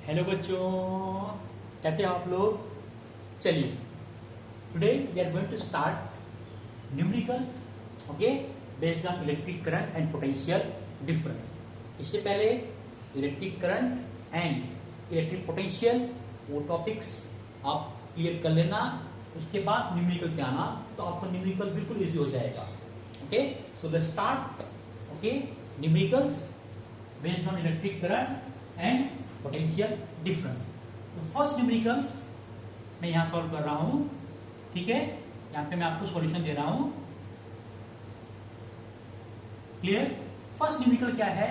Hello बच्चों, कैसे हो आप लोग। चलिए, today we are going to start numericals, okay, based on electric current and potential difference. इससे पहले electric current and electric potential वो टॉपिक्स आप क्लियर कर लेना, उसके बाद न्यूमेरिकल पे आना, तो आपको न्यूमेरिकल बिल्कुल इजी हो जाएगा। Okay, so let's start. Okay, numericals based on electric current and potential difference. तो फर्स्ट न्यूमेरिकल्स मैं यहां सॉल्व कर रहा हूं, ठीक है। यहां पे मैं आपको सॉल्यूशन दे रहा हूं, क्लियर। फर्स्ट न्यूमेरिकल क्या है?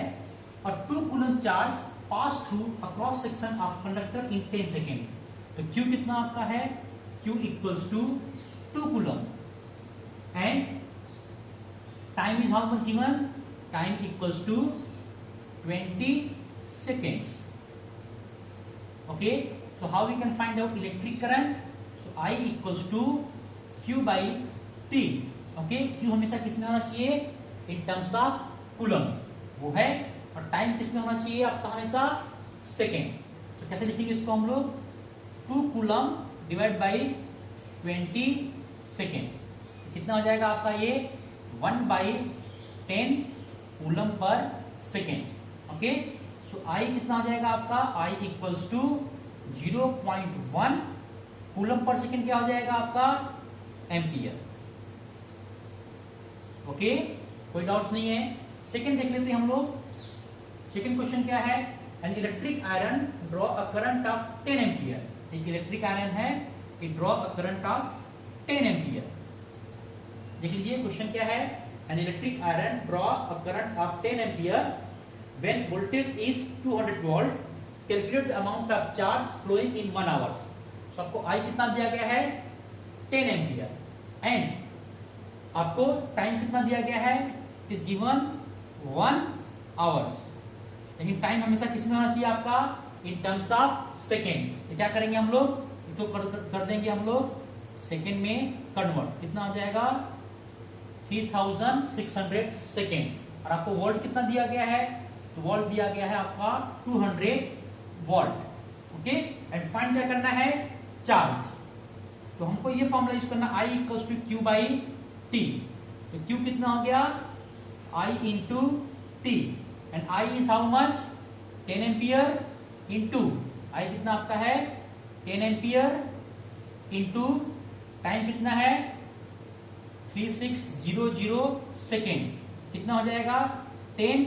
A 2 coulomb charge pass through a cross section of conductor in 10 second. तो Q कितना आपका है? Q equals to 2 coulomb and time is how much given? Time equals to 20 seconds. Okay, so how we can find out electric current? So I equals to Q by T. Okay, Q हमेशा किसमें होना चाहिए? In terms of coulomb वो है, और time किसमें होना चाहिए आपका? हमेशा सेकेंड। तो कैसे लिखेंगे इसको हम लोग? 2 कूलम डिवाइड बाई 20 सेकेंड। कितना हो जाएगा आपका ये? 1/10 कूलम पर सेकेंड। ओके, सो I कितना हो जाएगा आपका? I इक्वल्स टू 0.1 कूलम पर सेकेंड। क्या हो जाएगा आपका? एम्पियर। ओके, कोई डाउट्स नहीं है। सेकेंड देख लेते हैं हम लोग। सेकेंड क्वेश्चन क्या है? An electric iron draw a current of 10 ampere. एक इलेक्ट्रिक आयरन है, it draw a current of 10 ampere. देख लीजिए क्वेश्चन क्या है? An electric iron draw a current of 10 ampere when voltage is 200 volt, calculate the amount of charge flowing in 1 hour. So आपको I कितना दिया गया है? 10 एम्पियर एंड आपको टाइम कितना दिया गया है? Is given 1 hours. लेकिन टाइम हमेशा किसमें होना चाहिए आपका? In terms of second. तो क्या करेंगे हम लोग? तो कर देंगे हम लोग सेकेंड में कन्वर्ट। कितना हो जाएगा? 3600 सेकेंड। और आपको वोल्ट कितना दिया गया है? तो वोल्ट दिया गया है आपका 200 वोल्ट। ओके, एंड फाइंड क्या करना है? चार्ज। तो हमको ये फॉर्मूला यूज करना, I equals to Q by T। तो Q कितना हो गया? I into T and I is how much? 10 ampere into I कितना आपका है? 10 एम्पियर इंटू टाइम कितना है? 3600 सेकेंड। कितना हो जाएगा? 10,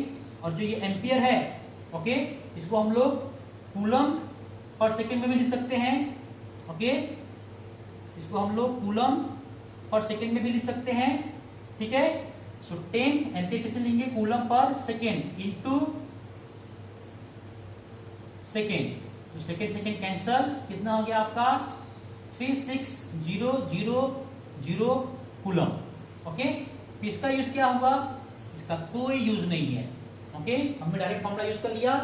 और जो ये एम्पियर है, ओके, इसको हम लोग कूलम पर सेकेंड में भी लिख सकते हैं। ओके, इसको हम लोग कूलम पर सेकेंड में भी लिख सकते हैं, ठीक है। सो 10 एम्पियर किसे लेंगे? कूलम पर सेकेंड इंटू सेकेंड। तो सेकेंड सेकेंड कैंसल। कितना हो गया आपका? 3600 कूलम। ओके, इसका यूज क्या हुआ? इसका कोई यूज नहीं है। ओके, हमने डायरेक्ट फॉर्मूला यूज कर लिया,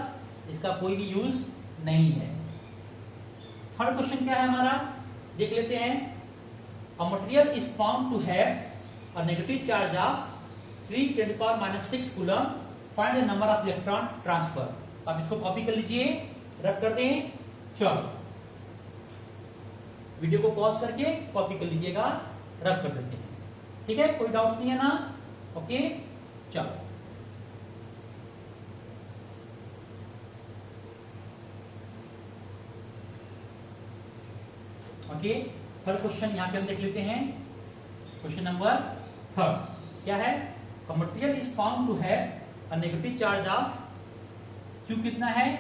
इसका कोई भी यूज नहीं है। थर्ड क्वेश्चन क्या है हमारा? देख लेते हैं। A material is found to have a negative charge of 3 × 10⁻⁶ coulomb. Find the number of electron transfer. आप इसको कॉपी कर लीजिए, रब कर दें। चलो, वीडियो को पॉज करके कॉपी कर लीजिएगा, रब कर देते हैं, ठीक है। कोई डाउट नहीं है ना? ओके, चलो। ओके, थर्ड क्वेश्चन यहां पे हम देख लेते हैं। क्वेश्चन नंबर 3 क्या है? A material is found to have a negative charge of Q कितना है?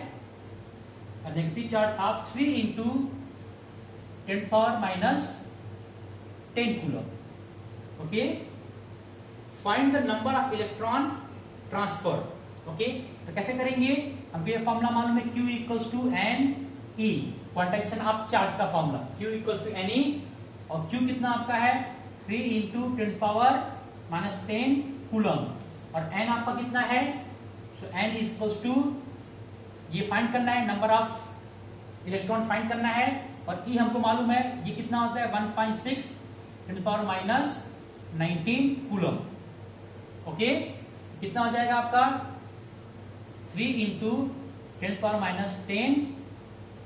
A negative charge of 3 into 10⁻10 coulomb. Okay, find the number of electron transfer. Okay, तो कैसे करेंगे? हमको ये फॉर्मूला मालूम है, Q equals to NE, quantization of charge का formula. Q equals to NE, और Q कितना आपका है? 3 इंटू 10⁻10 कूलम, और N आपका कितना है? सो N इक्वल्स टू, ये फाइंड करना है, नंबर ऑफ इलेक्ट्रॉन फाइंड करना है, और E हमको मालूम है, ये कितना होता है? 1.6 10⁻19 कूलम। ओके, कितना हो जाएगा आपका? 3 इंटू 10⁻10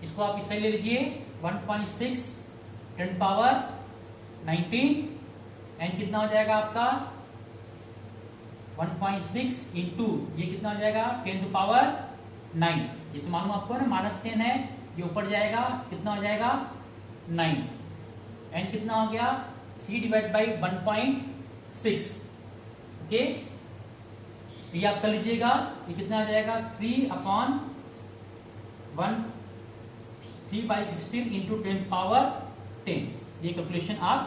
इसको आप इससे ले लीजिए 1.6 10 पावर 19 एंड कितना हो जाएगा आपका 1.6 इंटू ये कितना हो जाएगा 10 टू पावर 9। ये तो मालूम आपको ना -10 है, ये ऊपर जाएगा कितना हो जाएगा 9 एंड कितना हो गया 3 डिवाइड बाई 1.6। ओके, ये आप कर लीजिएगा, ये कितना आ जाएगा 3/16 इंटू 10 पावर 10। ये कैलकुलेशन आप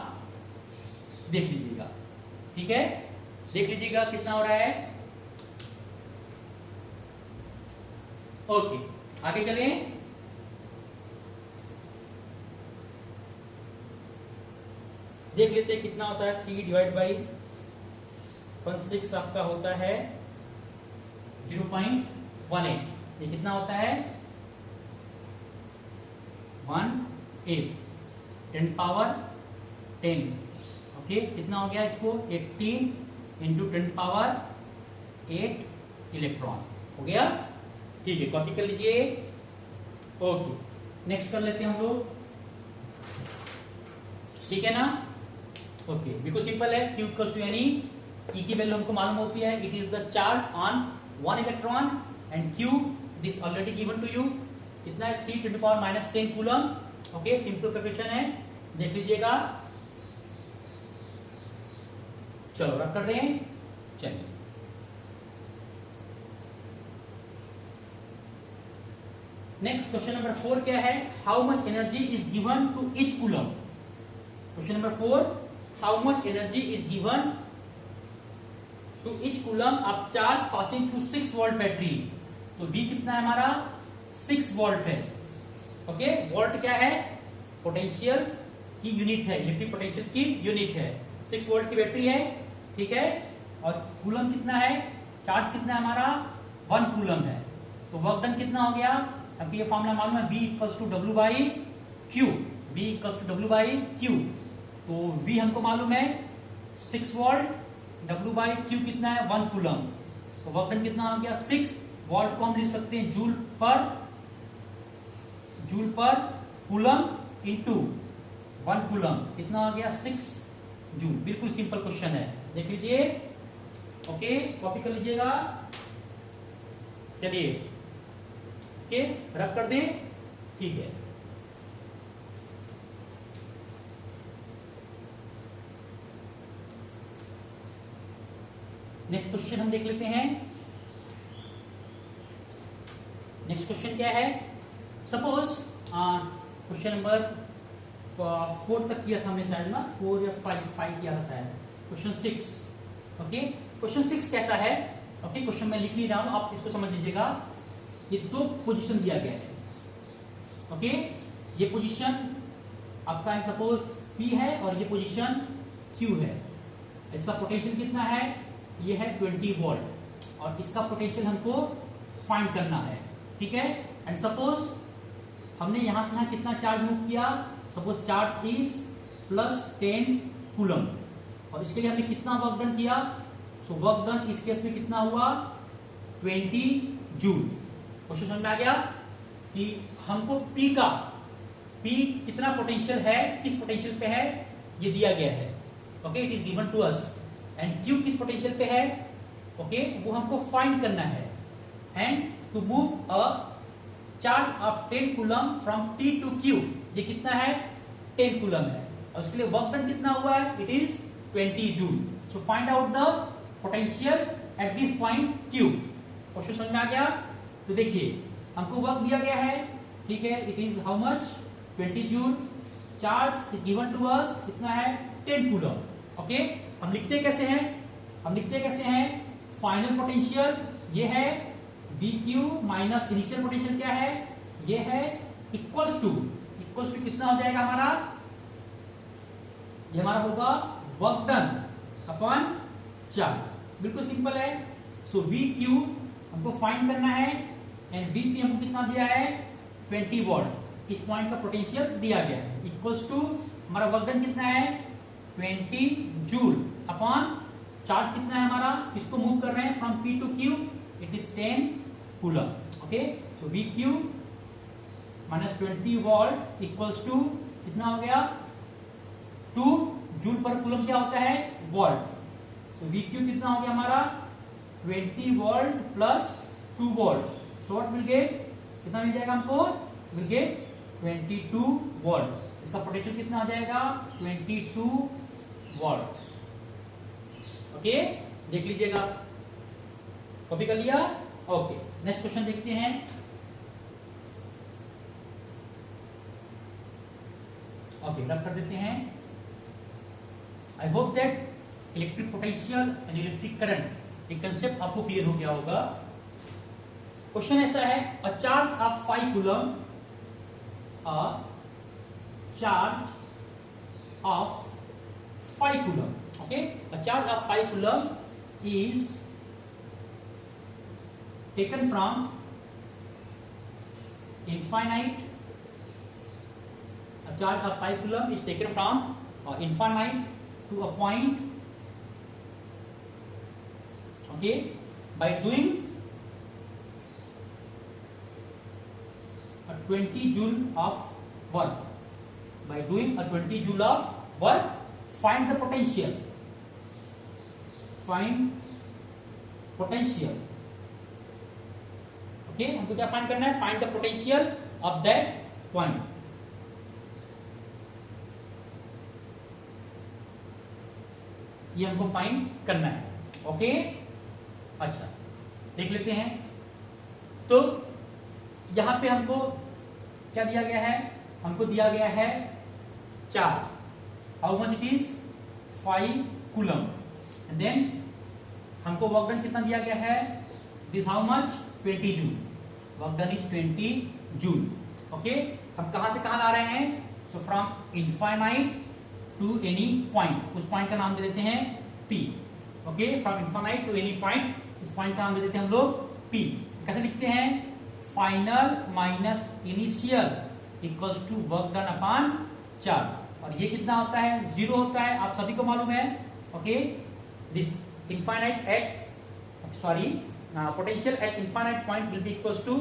देख लीजिएगा, ठीक है, देख लीजिएगा कितना हो रहा है। ओके, आगे चलें। देख लेते हैं कितना होता है 3 डिवाइड बाई 1.6 आपका होता है 0.18। ये कितना होता है 18 10 पावर 10। ओके, कितना हो गया इसको 18 इंटू 10 पावर 8 इलेक्ट्रॉन हो गया। ठीक है, कॉपी कर लीजिए। ओके, नेक्स्ट कर लेते हैं हम लोग, ठीक है ना। ओके, बिल्कुल सिंपल है, Q इक्वल्स टू यानी E की वैल्यू हमको मालूम होती है, it is the charge on one electron and Q it is already given to you. कितना है 3 × 10 कूलम। ओके, सिंपल कैलकुलेशन है, देख लीजिएगा। चलो रख कर रहे हैं, चलिए नेक्स्ट क्वेश्चन नंबर 4 क्या है, how much energy is given to each coulomb. Question number 4, how much energy is given to each coulomb of charge passing through 6 volt battery. तो V कितना है हमारा 6 वोल्ट है। ओके, वोल्ट क्या है potential की यूनिट है, इलेक्ट्रिक पोटेंशियल की यूनिट है। 6 वोल्ट की बैटरी है, ठीक है, और कूलम कितना है, चार्ज कितना है हमारा 1 कूलम है। तो वर्क डन कितना हो गया, अब ये फॉर्मूला मालूम है, V equals to W by Q। V equals to W by Q। तो V हमको मालूम है 6 वोल्ट, W बाई Q कितना है 1 कूलम। तो वर्क डन कितना हो गया 6 वोल्ट को हम लिख सकते हैं joule per coulomb into 1 coulomb, कितना हो गया 6 जूल। बिल्कुल सिंपल क्वेश्चन है, देख लीजिए। ओके, कॉपी कर लीजिएगा। चलिए ओके, रख कर दें, ठीक है। नेक्स्ट क्वेश्चन हम देख लेते हैं। नेक्स्ट क्वेश्चन क्या है, सपोज क्वेश्चन नंबर 4 तक किया था हमने शायद ना, 4 या 5 किया था शायद। क्वेश्चन 6, ओके, क्वेश्चन 6 कैसा है। ओके, क्वेश्चन मैं लिख नहीं रहा हूं, आप इसको समझ लीजिएगा। ये 2 पोजीशन दिया गया है। ओके, ये पोजीशन आपका है सपोज P है और ये पोजीशन Q है। इसका पोटेंशियल कितना है, ये है 20 वोल्ट और इसका पोटेंशियल हमको फाइंड करना है, ठीक है। एंड सपोज हमने यहां से यहां कितना चार्ज मूव किया, सपोज चार्ज इज +10 कूलम और इसके लिए हमने कितना वर्क डन किया। सो वर्क डन इस केस में कितना हुआ 20 जूल। क्वेश्चन समझ में आ गया कि हमको P कितना पोटेंशियल है, किस पोटेंशियल पे है, ये दिया गया है। Okay, it is given to us. And Q किस पोटेंशियल पे है, ओके, वो हमको फाइंड करना है। And to move a charge of 10 coulomb from P to Q, ये कितना है 10 कूलम है और उसके लिए वर्क डन कितना हुआ है, it is 20 joule. So find out the potential at this point Q। Question समझ में आ गया। तो देखिए हमको वर्क दिया गया है, ठीक है, it is how much 20 joule, charge is given to us कितना है 10 कूलम। ओके, हम लिखते कैसे हैं, फाइनल पोटेंशियल ये है VQ माइनस इनिशियल पोटेंशियल क्या है, ये है इक्वल्स टू कितना हो जाएगा हमारा, ये हमारा होगा वर्क डन अपॉन चार्ज। बिल्कुल सिंपल है। सो VQ हमको फाइंड करना है एंड VP हमको कितना दिया है 20 वोल्ट। इस पॉइंट का पोटेंशियल दिया गया है, इक्वल्स टू हमारा वर्क डन कितना है 20 जूल अपॉन चार्ज कितना है हमारा, इसको मूव कर रहे हैं from P to Q, it is 10 coulomb. Okay, so VQ minus 20 volt equals to कितना हो गया 2 जूल पर कूलम क्या होता है वोल्ट। तो वी क्यू कितना हो गया हमारा 20 volt plus 2 volt, so what will gate कितना मिल जाएगा हमको, विल गेट 22 वोल्ट। इसका पोटेंशियल कितना हो जाएगा 22 वोल्ट। ओके देख लीजिएगा, कॉपी कर लिया। ओके नेक्स्ट क्वेश्चन देखते हैं। ओके रब कर देते हैं। I hope that electric potential and electric current ये कंसेप्ट आपको क्लियर हो गया होगा। क्वेश्चन ऐसा है, अ charge of 5 coulomb, a charge of 5 coulomb, okay, a charge of 5 coulomb is taken from infinite, a charge of 5 coulomb is taken from infinite to a point, okay, by doing a 20 joule of work, by doing a 20 joule of work, find the potential, find potential, okay, हमको क्या find करना है, find the potential of that point। ये हमको find करना है। Okay अच्छा देख लेते हैं। तो यहां पे हमको क्या दिया गया है, हमको दिया गया है charge, how much it is 5 coulomb, and then हमको वर्क डन कितना दिया गया है, this how much 20 joule, work done is 20 joule. Okay हम कहां से कहां ला रहे हैं, so from infinite to any point, उस पॉइंट का नाम दे देते हैं P। Okay from infinite to any point, इस पॉइंट का नाम दे देते हैं हम लोग P। कैसे लिखते हैं, final minus initial equals to work done upon charge, और ये कितना होता है 0 होता है, आप सभी को मालूम है। Okay this infinite at sorry potential at infinite point will be equals to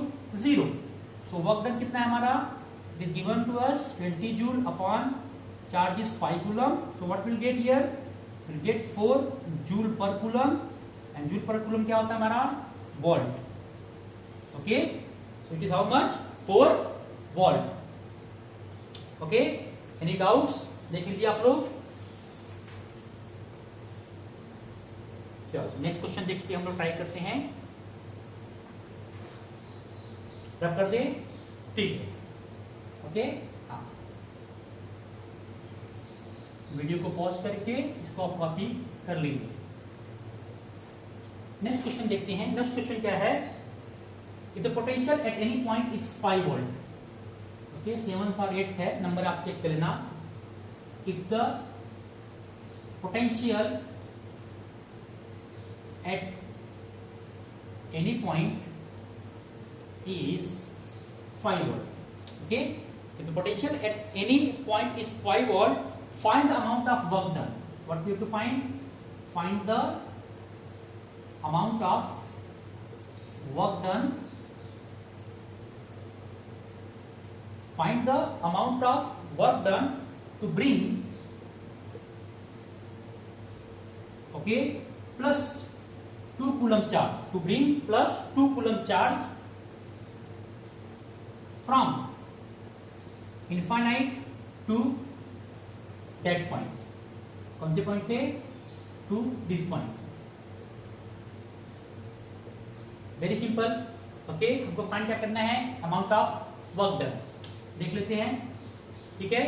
0। So work done कितना है हमारा, it is given to us 20 joule upon charge is 5 coulomb, so what will get here, will get 4 joule per coulomb, and joule per coulomb क्या होता है हमारा volt. Okay so it is how much 4 volt. Okay any doubts, देख लीजिए आप लोग। चलो next question देखते हैं, हम लोग ट्राई करते हैं, रब कर दे, ठीक है। ओके हाँ वीडियो को पॉज करके इसको आप कॉपी कर लीजिए। नेक्स्ट क्वेश्चन देखते हैं। नेक्स्ट क्वेश्चन क्या है, if the potential at any point is 5 volt, okay 7th और 8th है नंबर, आप चेक कर लेना। If the potential at any point is 5 volt, okay, if the potential at any point is 5 volt, find the amount of work done. What we have to find the amount of work done, find the amount of work done to bring, okay, plus 2 coulomb charge, to bring plus 2 coulomb charge from infinite to that point। कौन से point पे, to this point. Very simple. Okay हमको find क्या करना है, amount of work done, देख लेते हैं। ठीक है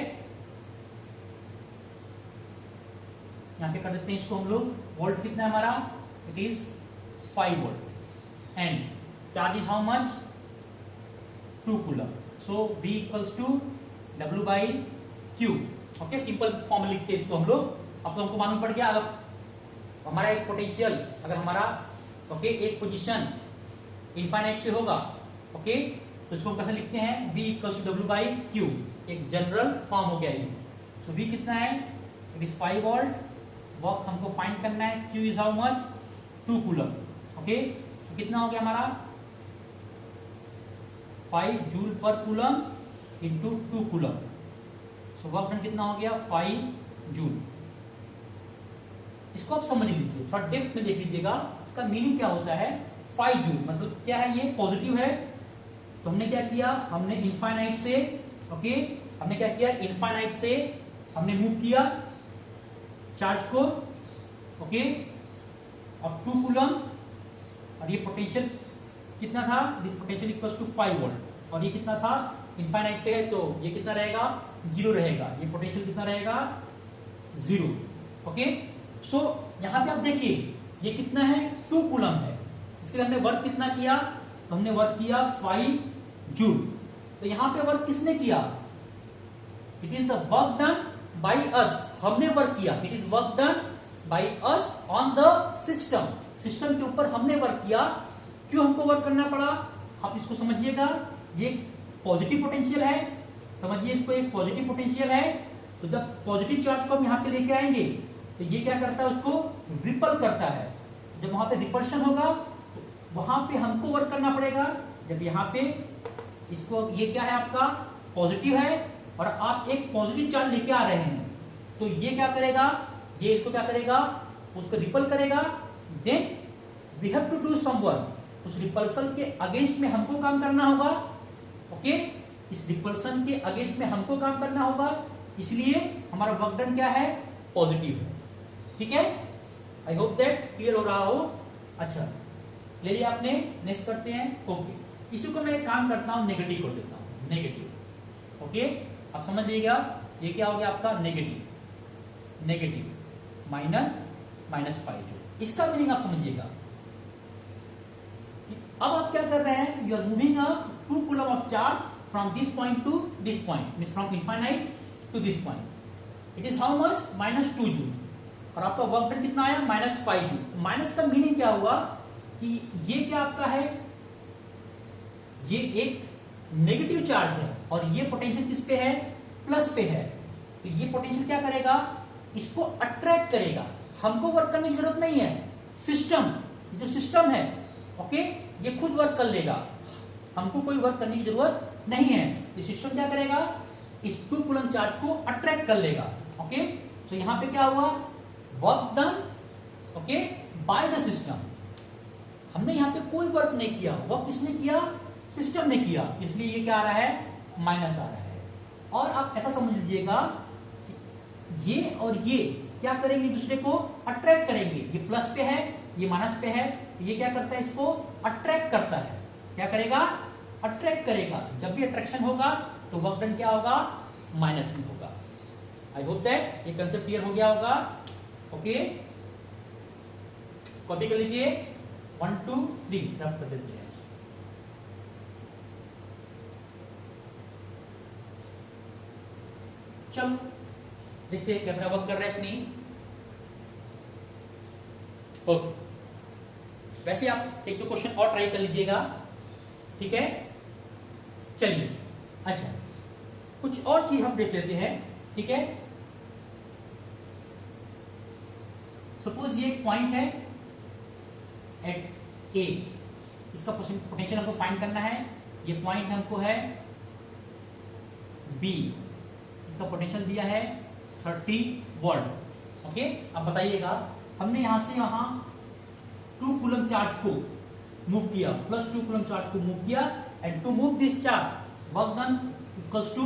यहां पे कर देते हैं इसको हम लोग। वोल्ट कितना है हमारा, it is 5 volt, and charge is how much 2 coulomb, so V equals to W by Q। Okay simple form लिखते हैं इसको हम लोग। अब तो हमको मालूम पड़ गया, अगर हमारा एक पोटेंशियल, अगर हमारा ओके एक पोजीशन इनफाइनाइट पे होगा, ओके तो इसको कैसे लिखते हैं, V equals to W by Q, एक जनरल फॉर्म हो गया ये। सो V कितना है, इट इज 5 वोल्ट, वर्क हमको फाइंड करना है, Q is how much 2 coulomb. Okay तो कितना हो गया हमारा 5 joule per coulomb into 2 coulomb. So work done कितना हो गया 5 जूल। इसको आप समझ लीजिए, थोड़ा डेप्थ में देख लीजिएगा इसका मीनिंग क्या होता है। 5 जूल मतलब क्या है, ये पॉजिटिव है। तो हमने क्या किया, हमने इनफाइनाइट से ओके हमने क्या किया, इनफाइनाइट से हमने मूव किया चार्ज को ओके अब 2 कूलम। और ये पोटेंशियल कितना था, this potential equals to 5 volt. और ये कितना था, इनफाइनाइट पे है तो ये कितना रहेगा, 0 रहेगा। ये पोटेंशियल कितना रहेगा, 0 ओके। सो यहां पे आप देखिए ये कितना है, 2 कूलम है। इसके लिए हमने वर्क कितना किया, तो हमने वर्क किया 5 जूल। तो यहां पे वर्क किसने किया, it is the work done by us. हमने वर्क किया, it is work done by us on the system. System के ऊपर हमने वर्क किया। क्यों हमको वर्क करना पड़ा, आप इसको समझिएगा। ये पॉजिटिव पोटेंशियल है, समझिए इसको, एक पॉजिटिव पोटेंशियल है। तो जब पॉजिटिव चार्ज को हम यहां पे लेके आएंगे तो ये क्या करता है, उसको रिपल करता है। जब वहां पे रिपल्शन होगा तो वहां पे हमको वर्क करना पड़ेगा। जब यहाँ पे इसको, ये क्या है आपका पॉजिटिव है और आप एक पॉजिटिव चार्ज लेके आ रहे हैं, तो ये क्या करेगा, ये इसको क्या करेगा, उसको रिपल करेगा। Then we have to do some work. उस रिपल्सन के अगेंस्ट में हमको काम करना होगा ओके। इस रिपल्सन के अगेंस्ट में हमको काम करना होगा, इसलिए हमारा वर्क डन क्या है, पॉजिटिव है। ठीक है, आई होप दैट क्लियर हो रहा हो। अच्छा ले लिया आपने, नेक्स्ट करते हैं ओके। इसी को मैं एक काम करता हूं, नेगेटिव कर देता हूं, नेगेटिव ओके। आप समझ लीजिएगा ये क्या हो गया आपका नेगेटिव, नेगेटिव माइनस 5 जूल। इसका मीनिंग आप समझिएगा। अब आप क्या कर रहे हैं, you are moving a 2 coulomb of charge from this point to this point, means from infinite to this point. It is how much, -2 joule. और आपका वर्क डन कितना आया, -5 जूल। माइनस का मीनिंग क्या हुआ कि ये क्या आपका है, ये एक नेगेटिव चार्ज है और ये पोटेंशियल किस पे है, प्लस पे है। तो ये पोटेंशियल क्या करेगा, इसको अट्रैक्ट करेगा। हमको वर्क करने की जरूरत नहीं है, सिस्टम, जो सिस्टम है ओके ये खुद वर्क कर लेगा। हमको कोई वर्क करने की जरूरत नहीं है। ये सिस्टम क्या करेगा, इस 2 कूलम चार्ज को अट्रैक्ट कर लेगा ओके। तो यहां पे क्या हुआ, work done okay by the system. हमने यहां पे कोई वर्क नहीं किया, वर्क किसने किया, सिस्टम ने किया। इसलिए ये क्या आ रहा है, माइनस आ रहा है। और आप ऐसा समझ लीजिएगा ये और ये क्या करेंगे, दूसरे को अट्रैक्ट करेंगे। ये प्लस पे है, ये माइनस पे है, ये क्या करता है, इसको अट्रैक्ट करता है। क्या करेगा, अट्रैक्ट करेगा। जब भी अट्रैक्शन होगा तो वर्क डन क्या होगा, माइनस में होगा। आई होप दैट ये कंसेप्ट क्लियर हो गया होगा ओके। कॉपी कर लीजिए, 1 2 3 रब कर देते हैं। चलो देखते हैं कैमरा वर्क कर रहा है कि नहीं। ओके, वैसे आप 1-2 क्वेश्चन और ट्राई कर लीजिएगा, ठीक है। चलिए अच्छा कुछ और चीज हम देख लेते हैं, ठीक है। सपोज ये एक पॉइंट है एट ए, इसका पोटेंशियल हमको फाइंड करना है। ये पॉइंट हमको है बी, इसका पोटेंशियल दिया है 30 वोल्ट ओके। अब बताइएगा हमने यहां से यहां 2 कूलम चार्ज को मूव किया, +2 कूलम चार्ज को मूव किया। And to move this charge work done equals to,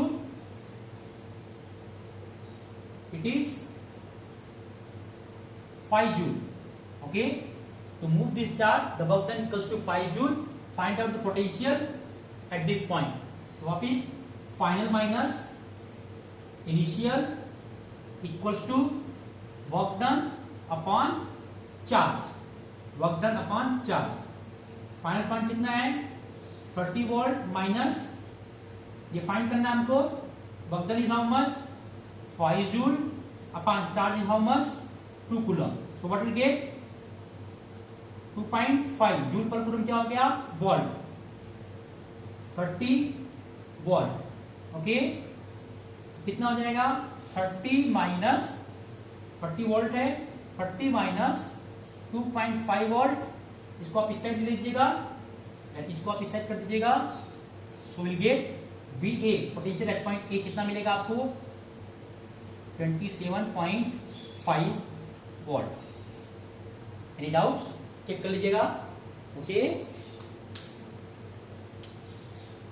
it is 5 joule okay. To move this charge, the work done equals to 5 joule. Find out the potential at this point. What is final minus initial equals to work done upon charge. Work done upon charge. Final point कितना है, 30 volt minus, ये find करना है हमको। Work done is how much, 5 joule upon charge is how much, 2 coulomb. So what will gate, 2.5 joule per coulomb क्या हो गया, volt, 30 volt okay. कितना हो जाएगा, 30 माइनस 30 वोल्ट है, 30 माइनस 2.5 वोल्ट। इसको आप इस साइड ले लीजिएगा, इसको आप इस साइड कर दीजिएगा। So will get VA potential at point A कितना मिलेगा आपको 27.5 वॉट। एनी डाउट्स चेक कर लीजिएगा। Okay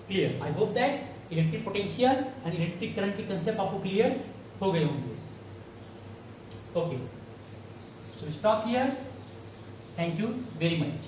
clear. I hope that electric potential and electric current के कंसेप्ट आपको क्लियर हो गए होंगे। Okay so stop here. Thank you very much.